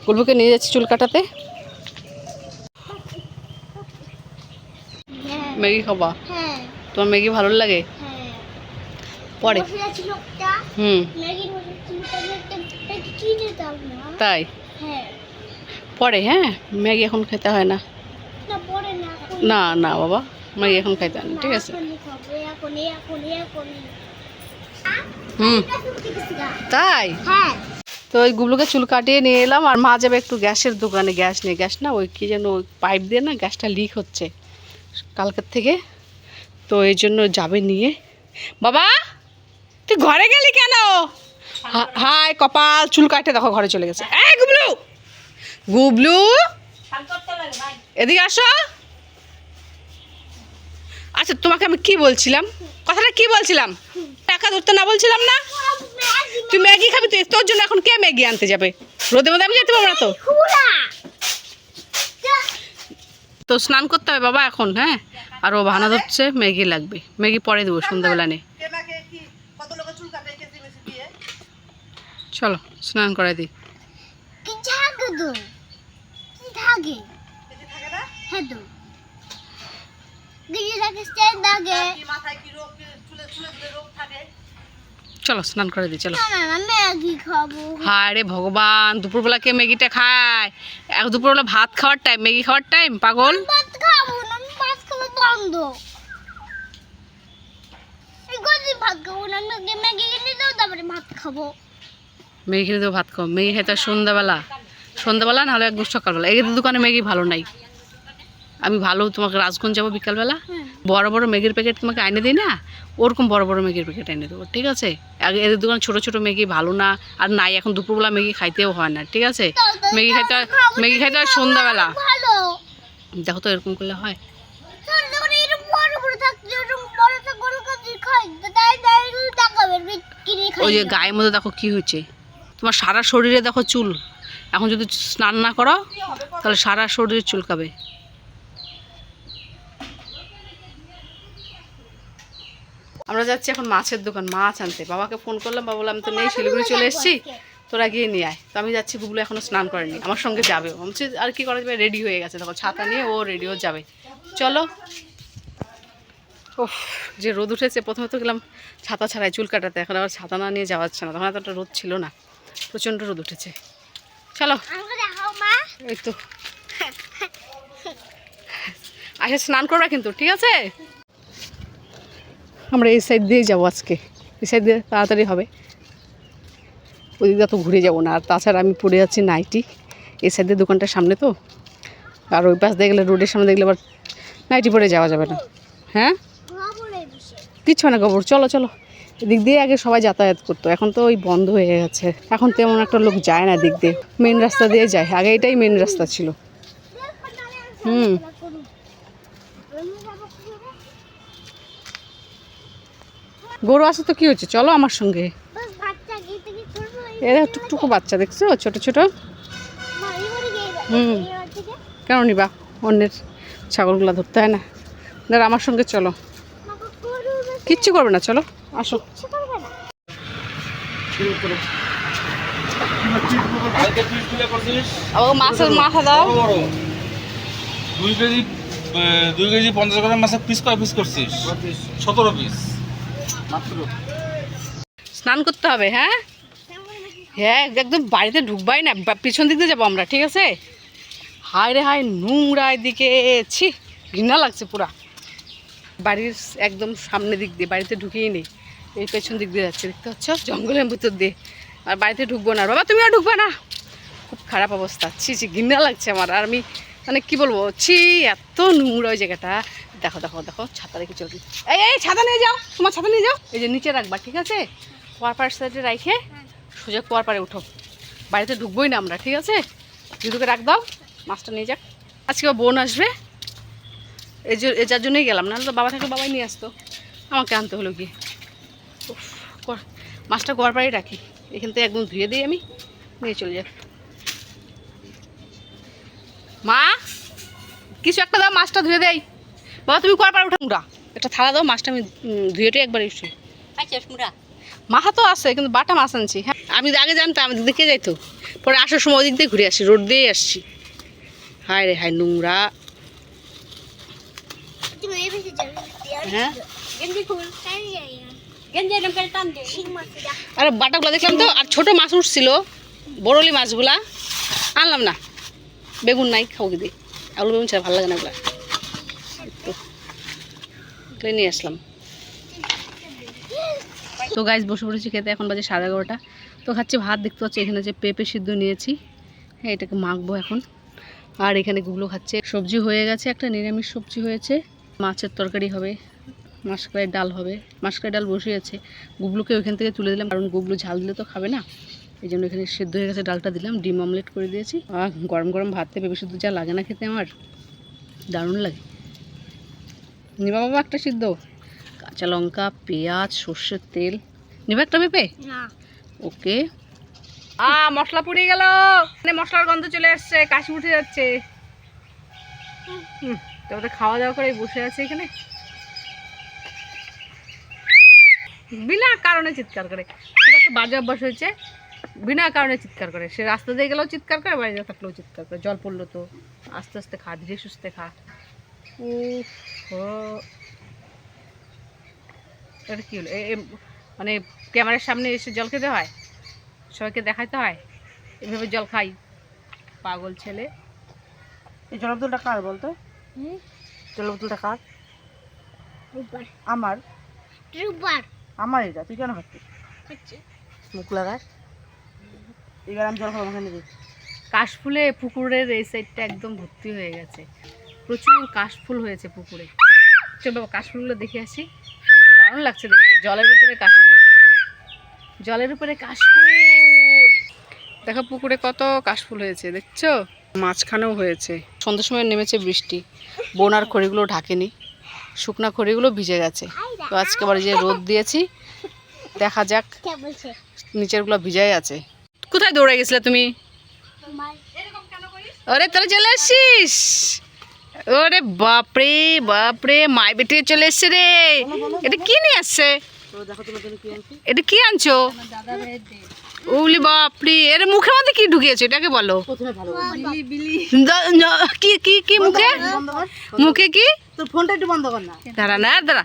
গুলবুকে নিয়ে যাচ্ছি চুল কাটাতে। ম্যাগি খাবা? তোমার ম্যাগি ভালো লাগে? পরে তাই পরে, হ্যাঁ ম্যাগি এখন খেতে হয় না। না না বাবা, ম্যাগি এখন খাইতে হয় না, ঠিক আছে। তাই তো ওই গুবলুকে চুল কাটিয়ে নিয়ে এলাম, আর মা যাবে একটু গ্যাসের দোকানে। গ্যাস নেই, গ্যাস না ওই কি যেন ওই পাইপ দিয়ে না গ্যাসটা লিক হচ্ছে কালকের থেকে, তো এই জন্য যাবে নিয়ে। বাবা তুই ঘরে গেলি কেন? হাই কপাল, চুল কাটতে দেখো ঘরে চলে গেছে। এই গুবলু, গুবলু এদিকে আসো। আচ্ছা তোমাকে আমি কি বলছিলাম, কথাটা কি বলছিলাম? টাকা ধরতে না বলছিলাম না? তুই ম্যাগি খাবি, তুই তোর জন্য এখন কে ম্যাগি আনতে যাবে? রোদে মধ্যে আমি যেতে পারবো না তো। তো স্নান করতে হবে বাবা এখন, হ্যাঁ। আর ও বাহানা ধরছে ম্যাগি লাগবে, ম্যাগি পরে দেবো সন্ধ্যাবেলা নেই। চলো স্নান করাই দিই। চলো স্নান করে দিই, চলো। হায় রে ভগবান, দুপুরবেলা কে ম্যাগিটা খায়? দুপুরবেলা ভাত খাওয়ার টাইম, ম্যাগি খাওয়ার টাইম? পাগল। ম্যাগি খেলে দেবো, ভাত খাবো। ম্যাগি খাইতে সন্ধ্যাবেলা, সন্ধ্যাবেলা নাহলে একদম সকালবেলা। এই দোকানে ম্যাগি ভালো নাই। আমি ভালো তোমাকে রাজগঞ্জ যাবো বিকালবেলা, বড় বড় ম্যাগির প্যাকেট তোমাকে এনে দিই না, ওরকম বড় বড় ম্যাগির প্যাকেট এনে দেবো, ঠিক আছে? আগে এদের দোকানে ছোটো ছোটো ম্যাগি ভালো না, আর নাই এখন দুপুরবেলা ম্যাগি খাইতেও হয় না, ঠিক আছে? ম্যাগি খাইতে হয় সন্ধ্যাবেলা। দেখো তো এরকম করলে হয়? ওই যে গায়ের মধ্যে দেখো কি হয়েছে তোমার, সারা শরীরে দেখো চুল। এখন যদি স্নান না করো তাহলে সারা শরীরে চুলকাবে। আমরা যাচ্ছি এখন মাছের দোকান, মাছ আনতে। বাবাকে ফোন করলাম, বাবা বললাম আমি তো নেই, শিলিগুড়ি চলে এসেছি, তোরা গিয়ে নিয়ে আয়। তো আমি যাচ্ছি, গুগলো এখনো স্নান করেনি, আমার সঙ্গে যাবে। বলছি আর কি করা যাবে, রেডি হয়ে গেছে দেখো, ছাতা নিয়ে ও রেডিও যাবে। চলো। ওহ যে রোদ উঠেছে, প্রথমে তো গেলাম ছাতা ছাড়াই চুল কাটাতে, এখন আবার ছাতা না নিয়ে যাওয়া যাচ্ছে না, তখন এতটা রোদ ছিল না, প্রচণ্ড রোদ উঠেছে। চলো এই তো আসে স্নান করবা কিন্তু, ঠিক আছে? আমরা এই সাইড দিয়েই যাবো আজকে, এই সাইড দিয়ে তাড়াতাড়ি হবে, ওই দিকটা তো ঘুরে যাবো না। আর তাছাড়া আমি পড়ে যাচ্ছি নাইটি, এই সাইড দিয়ে দোকানটার সামনে তো, আর ওই পাশ দিয়ে গেলে রোডের সামনে দেখলে আবার নাইটি পরে যাওয়া যাবে না। হ্যাঁ কিচ্ছু না গোবর, চলো চলো। এদিক দিয়ে আগে সবাই যাতায়াত করতো, এখন তো ওই বন্ধ হয়ে গেছে, এখন তেমন একটা লোক যায় না দিক দিয়ে, মেন রাস্তা দিয়ে যায়। আগে এটাই মেন রাস্তা ছিল। গরু আছে তো কি হচ্ছে, চলো আমার সঙ্গে। এরা টুকটুকু বাচ্চা দেখছো, ছোট ছোট। কেন নিবা, অন্যের ছাগলগুলা ধরতে হয় না? দাঁড়া আমার সঙ্গে চলো, কিচ্ছু করবে না, চলো আসো। মাছের মাথা দাও। 2 কেজি 50 গ্রাম মাছের পিস কয় পিস করছিস? 17 পিস। স্নান করতে হবে, হ্যাঁ হ্যাঁ একদম বাড়িতে ঢুকবাই না, পিছন দিক দিয়ে যাবো আমরা, ঠিক আছে? হায় রে হায়, নোংরা এদিকে, ছি ঘৃণা লাগছে পুরা। বাড়ির একদম সামনে দিক দিয়ে, বাড়িতে ঢুকেই নেই, এই পেছন দিক দিয়ে যাচ্ছে, দেখতে পাচ্ছ, জঙ্গলের ভিতর দিয়ে। আর বাড়িতে ঢুকবো না, বাবা তুমিও ঢুকবে না, খুব খারাপ অবস্থা, ছি ছি ঘৃণা লাগছে আমার। আর আমি মানে কি বলবো, ছি এত নোংরা ওই জায়গাটা। দেখো দেখো দেখো, ছাতা রেখে চলবি। এই ছাতা নিয়ে যাও, তোমার ছাতা নিয়ে যাও, এই যে নিচে রাখবা, ঠিক আছে? কুয়ার পাড়ের সাইডে রাখে সোজা কুয়ার পাড়ে উঠো, বাড়িতে ঢুকবোই না আমরা, ঠিক আছে? দিদুকে রাখ দাও, মাছটা নিয়ে যাক। আজকে বোন আসবে, যার জন্যই গেলাম, নাহলে তো বাবা থাকলে বাবাই নিয়ে আসতো, আমাকে আনতে হলো গিয়ে। মাছটা কুয়ার পাড়েই রাখি, এখান থেকে একদম ধুয়ে দিই, আমি নিয়ে চলে যাই। মা কিছু একটা দাও, মাছটা ধুয়ে দেয়। বাবা তুমি কুয়ার পাড়ে উঠো, মুড়া একটা থালা দাও, মাছটা আমি ধুয়েটে একবার এসে। মাথা তো আছে কিন্তু বাটা মাছ আনছি। হ্যাঁ আমি আগে জানতাম, দেখে যাইতো পরে আসার সময় ওদিক দিয়ে ঘুরে আসি, রোড দিয়েই আসছি। হায় রে হায় নোংরা। হ্যাঁ আরে বাটাগুলো দেখলাম তো, আর ছোট মাছ উঠছিল, বড়লি মাছগুলা আনলাম না। বেগুন নাই, খাও কি দিয়ে, আলু বেগুন ছাড়া ভালো লাগে না এগুলা, তো নিয়ে আসলাম। তো গাইস বসে পড়েছি খেতে, এখন বাজে 11:30। তো খাচ্ছি ভাত, দেখতে পাচ্ছি এখানে যে পেঁপে সিদ্ধ নিয়েছি, হ্যাঁ এটাকে মাখবো এখন। আর এখানে গুগলো খাচ্ছে। সবজি হয়ে গেছে, একটা নিরামিষ সবজি হয়েছে, মাছের তরকারি হবে, মাসকলাই ডাল হবে। মাসকলাই ডাল বসিয়েছে, গুগলোকে ওইখান থেকে তুলে দিলাম, কারণ গুগলো ঝাল দিলে তো খাবে না, এই জন্য এখানে সেদ্ধ হয়ে গেছে ডালটা দিলাম। ডিম অমলেট করে দিয়েছি। আর গরম গরম ভাতে পেঁপে সিদ্ধ যা লাগে না খেতে, আমার দারুণ লাগে। নিবা বাবা একটা সিদ্ধ, কাঁচা লঙ্কা, পেঁয়াজ, সর্ষের তেল। নিবা একটা পেঁপে? ওকে। মশলা পুড়িয়ে গেল, মানে মশলার গন্ধ চলে আসছে, কাশি উঠে যাচ্ছে। তবে খাওয়া দাওয়া করে বসে আছে এখানে, বিনা কারণে চিৎকার করে। খুব একটা বাজে অভ্যাস হয়েছে, বিনা কারণে চিৎকার করে। সে রাস্তা দিয়ে গেলেও চিৎকার করে, বাড়িতে থাকলেও চিৎকার করে। জল পড়লো তো আস্তে আস্তে খা, ধীরে সুস্থে খা। এটা কি হলো? মানে ক্যামেরার সামনে এসে জল খেতে হয়, সবাইকে দেখাইতে হয়, এভাবে জল খাই, পাগল ছেলে। এই জল বোতলটা কার বলতো? জল বোতলটা কার? আমার আমার এটা তুই কেন খাচ্ছিস? মুখ লাগায়, এবার আমি জল খাবো, আমাকে নিবি। কাশফুলে পুকুরের এই সাইডটা একদম ভর্তি হয়ে গেছে, প্রচুর কাশফুল হয়েছে পুকুরে। চল বাবা কাশফুলগুলো দেখে আসি, দারুণ লাগছে দেখতে। জলের উপরে কাশফুল, জলের উপরে কাশফুল। দেখো পুকুরে কত কাশফুল হয়েছে, দেখছো? মাঝখানেও হয়েছে। সন্ধ্যার সময় নেমেছে বৃষ্টি, বোনার খড়িগুলো ঢাকেনি, শুকনা খড়িগুলো ভিজে গেছে। তো আজকে আবার যে রোদ দিয়েছি, দেখা যাক। নিচেরগুলো ভিজাই আছে। কোথায় দৌড়ে গেছিলে তুমি? ওরে তোরা চলে আসছিস? ওরে বাপরে বাপরে, মাই বেটে চলে এসছে রে। এটা কি নিয়ে আসছে? এটা কি আনছো? ওলি বাপরে, এর মুখের মধ্যে কি ঢুকিয়েছো, এটাকে বলো। কি কি কি মুখে, মুখে কি? তোর ফোনটা একটু বন্ধ কর না। দাঁড়া না দাঁড়া,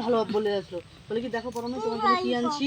ভালো বলে আসলো, বলে কি দেখো পরমে তোমার জন্য কি আনছি।